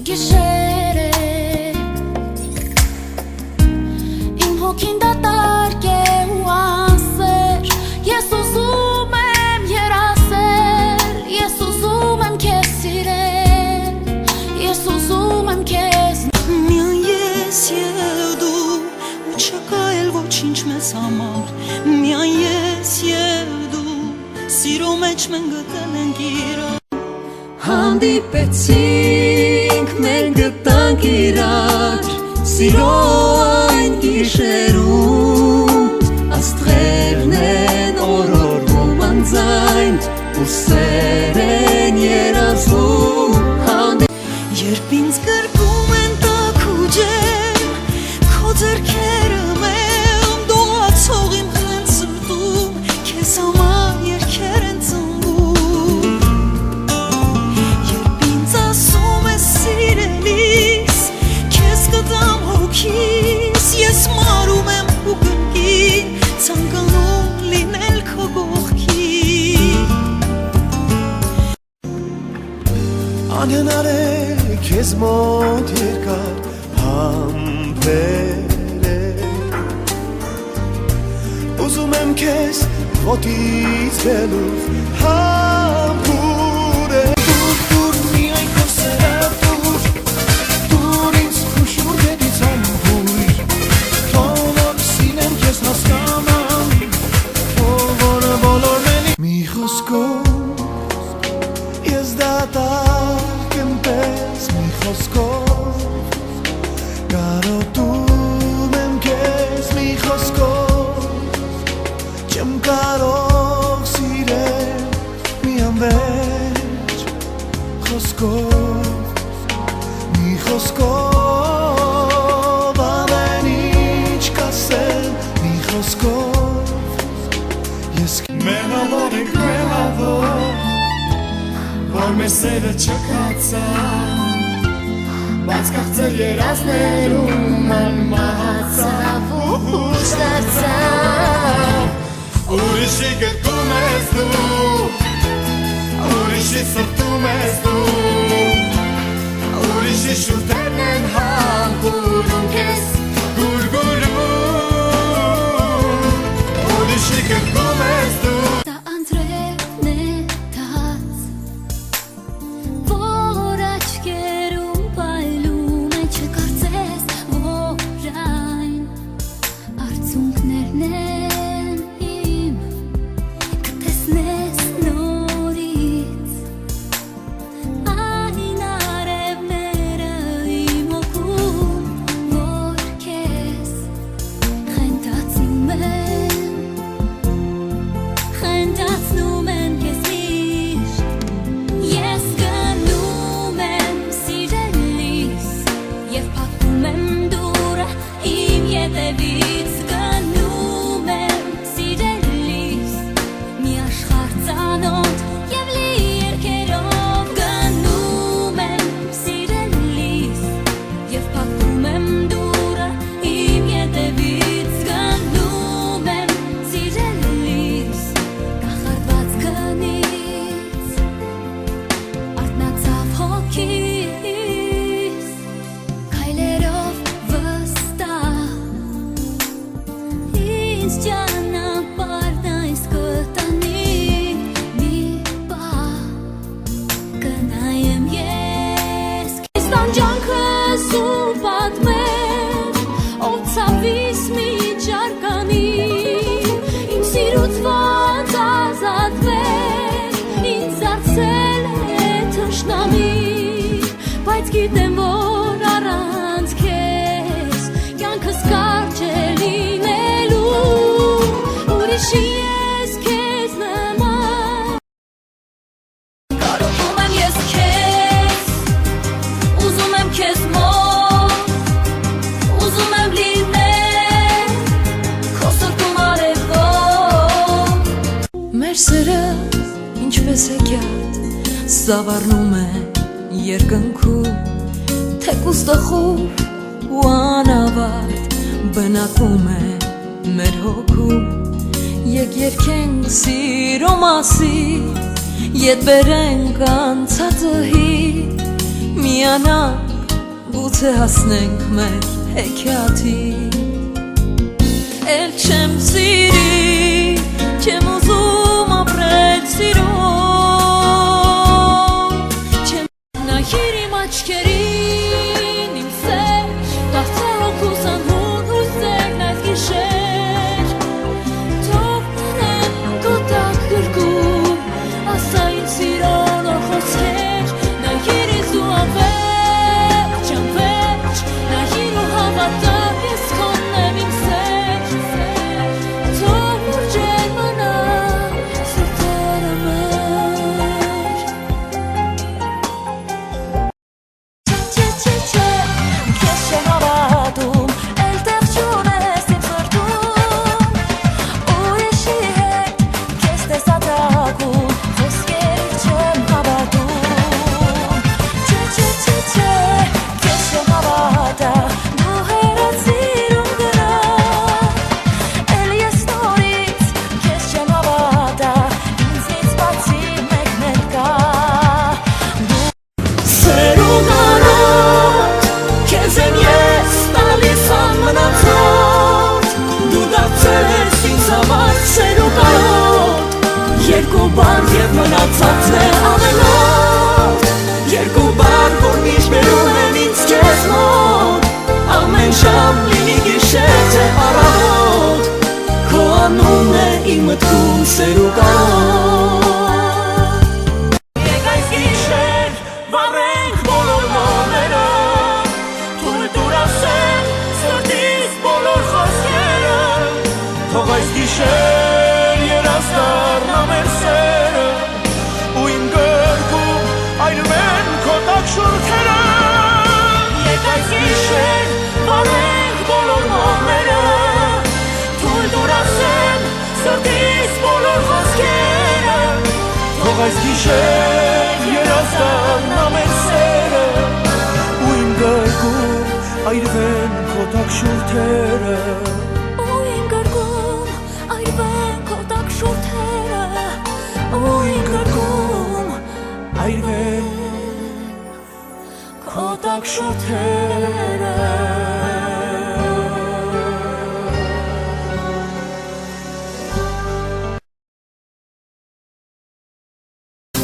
gişere im hokinda darke uanser Yesusum em yeraser Yesusum em kesire Yesusum em kes Միան ես և դու ու չկա էլ ոչինչ մեզ համար Միան ես և դու սիրո մեջ մենք գտել ենք իրար Հանդիպեցինք մենք գտանք իրար Սիրո այն գիշերում Աստղերն են օրորվում անձայն ու սեր են երազում Երբ ինձ գրկում են տաք ու ջերմ Քո ձեռքերը մեմ դողացող իմ խենց սրտում Քեզ համար երգեր են ծնվում Երբ ինձ ասում ես սիրելիս Քեզ կտամ հոգիս Ես մարում եմ ու կրկին Ցանկանում լինել քո կողքին Անհնար է քեզ մոտ երկար համբերել Ուզում եմ քեզ ոտից բերել համբուրել Դուր միայն քո սերը դուր ինձ քո շուրջ ամբույր Թող սիրեմ քեզ հասկանամ Որ բոլորն մի խոսքով ես դատարկ եմ պես մի խոսքով Կարոտում եմ քեզ մի խոսքով Չեմ կարող սիրել մի անվերջ խոսքով Մի խոսքով ամեն ինչ կասել մի խոսքով Ես մեղավոր ենք մեղավոր Որ մեր սերը չկացա Բայց կաղցեր երազներում անմահացավ ու հուշ դարձավ Ուրիշի գրկում ես դու Ուրիշի սրտում ես դու Ուրիշի շուրթերն են համբուրում քեզ գուրգուրում Ուրիշի գրկում ես դու Բայց գիտեմ, որ առանց քեզ կյանքս կարճ է լինելու Ուրիշի ես քեզ նման Կարոտում եմ ես քեզ Ուզում եմ քեզ մոտ Ուզում եմ լինել Քո սրտում արևոտ Մեր սերը ինչպես է կյատ Զավարնում է երկնքում Թեկուզ տխուր ու անավարտ Բնակվում է մեր հոգում Եկ երկենք սիրո մասին Ետ բերենք անցածը հիտ Միանանք Գուցե հասնենք մեր հեքիաթի Էլ չեմ սիրի Չեմ ուզում ապրել սիրով Չեմ նայիր իմ աչքերին Իմ սեր Դարձել հոգուս անհուն հույսերն այս գիշեր Թող մնեն գոտակ գրկում Ասա ինձ սիրուն օր խոսքեր Նայիր ինձ ու անվերջ, անվերջ Նայիր ու հավատա ես քոնն եմ իմ սեր Թող ուրջեր մնա սրտերը մեր Չէ, քեզ չեմ հավատում Էլ տեղ չունես իմ սրտում Ուրիշի հետ քեզ տեսա թակում Խոսքերիդ չեմ հավատում Չէ, քեզ չեմ հավատա Դու հեռացիր ու գնա Էլ ես նորից քեզ չեմ հավատա Ինձնից բացի մեկն էլ կա Սերուն արոտ Քեզ եմ ես տալիս անմնացած Դու դարձել ես ինձ համար սերուն արոտ Երկու բար և մնացածն է ավելոտ Երկու բար, որ միշտ բերում են ինձ քեզ մոտ Ամեն ժամ լինի գիշեր թե առավոտ Քո անունն է իմ մտքում սերուն արոտ Եկ այս գիշեր վառենք բոլոր մոմերը Թույլ տուր ասեմ սրտիս բոլոր խոսքերը Թող այս գիշեր երաս դառնա մեր սերը Ու իմ գրկում այրվեն քո տաք շուրթերը Եկ այս գիշեր վառենք բոլոր մոմերը Թույլ տուր ասեմ սրտիս բոլոր խոսքերը Թող այս գիշեր երաս դառնա մեր սերը Ու իմ գրկում այրվեն քո տաք շուրթերը Ու իմ գրկում այրվեն քո տաք շուրթերը Ու իմ գրկում այրվեն քո տաք շուրթերը